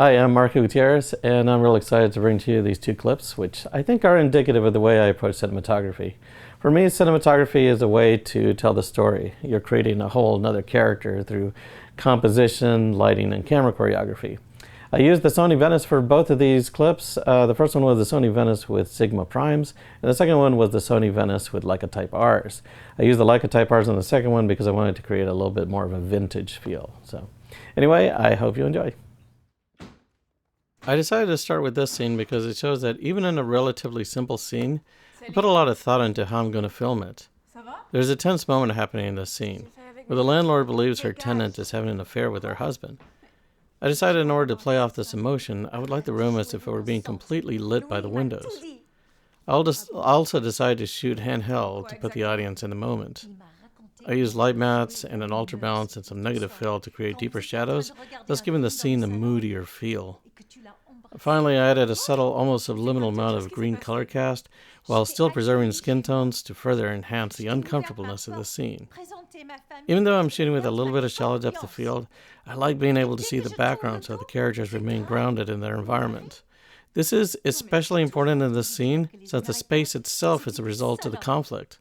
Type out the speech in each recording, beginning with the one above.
Hi, I'm Marco Gutierrez, and I'm real excited to bring to you these two clips, which I think are indicative of the way I approach cinematography. For me, cinematography is a way to tell the story. You're creating a whole another character through composition, lighting, and camera choreography. I used the Sony Venice for both of these clips. The first one was the Sony Venice with Sigma Primes, and the second one was the Sony Venice with Leica Type Rs. I used the Leica Type Rs on the second one because I wanted to create a little bit more of a vintage feel. So, anyway, I hope you enjoy. I decided to start with this scene because it shows that even in a relatively simple scene, I put a lot of thought into how I'm going to film it. There's a tense moment happening in this scene, where the landlord believes her tenant is having an affair with her husband. I decided in order to play off this emotion, I would light the room as if it were being completely lit by the windows. I also decided to shoot handheld to put the audience in the moment. I used light mats and an ultra balance and some negative fill to create deeper shadows, thus giving the scene a moodier feel. Finally, I added a subtle, almost subliminal amount of green color cast, while still preserving skin tones to further enhance the uncomfortableness of the scene. Even though I'm shooting with a little bit of shallow depth of field, I like being able to see the background so the characters remain grounded in their environment. This is especially important in this scene, since the space itself is a result of the conflict.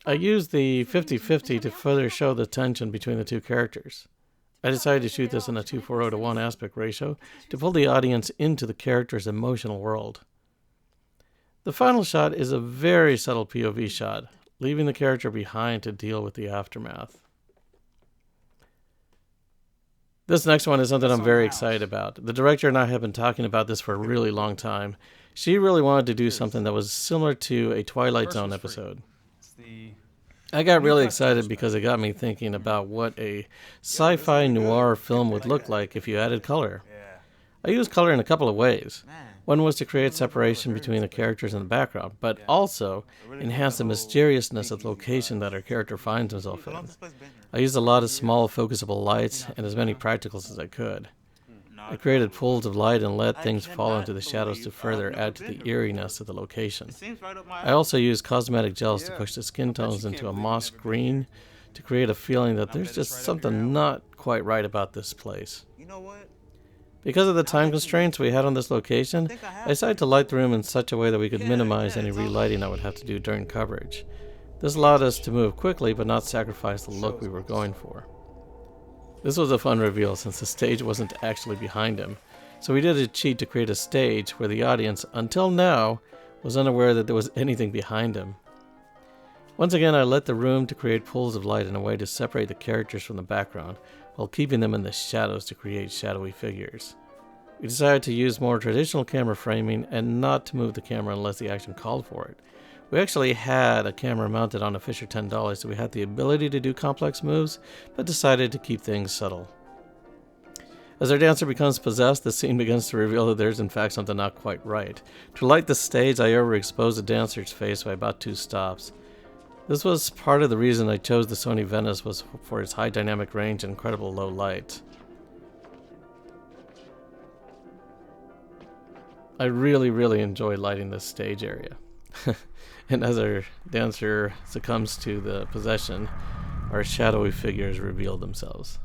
I used the 50-50 to further show the tension between the two characters. I decided to shoot this in a 2:4:1 aspect ratio to pull the audience into the character's emotional world. The final shot is a very subtle POV shot, leaving the character behind to deal with the aftermath. This next one is something I'm very excited about. The director and I have been talking about this for a really long time. She really wanted to do something that was similar to a Twilight Zone episode. I got really excited because it got me thinking about what a sci-fi noir film would look like if you added color. I used color in a couple of ways. One was to create separation between the characters in the background, but also enhance the mysteriousness of the location that our character finds himself in. I used a lot of small focusable lights and as many practicals as I could. I created pools of light and let things fall into the shadows to further add to the eeriness of the location. I also used cosmetic gels to push the skin tones into a moss green to create a feeling that there's just something not quite right about this place. Because of the time constraints we had on this location, I decided to light the room in such a way that we could minimize any relighting I would have to do during coverage. This allowed us to move quickly but not sacrifice the look we were going for. This was a fun reveal since the stage wasn't actually behind him, so we did a cheat to create a stage where the audience, until now, was unaware that there was anything behind him. Once again, I lit the room to create pools of light in a way to separate the characters from the background, while keeping them in the shadows to create shadowy figures. We decided to use more traditional camera framing and not to move the camera unless the action called for it. We actually had a camera mounted on a Fisher $10, so we had the ability to do complex moves, but decided to keep things subtle. As our dancer becomes possessed, the scene begins to reveal that there's in fact something not quite right. To light the stage, I overexposed the dancer's face by about 2 stops. This was part of the reason I chose the Sony Venice was for its high dynamic range and incredible low light. I really enjoy lighting this stage area. And as our dancer succumbs to the possession, our shadowy figures reveal themselves.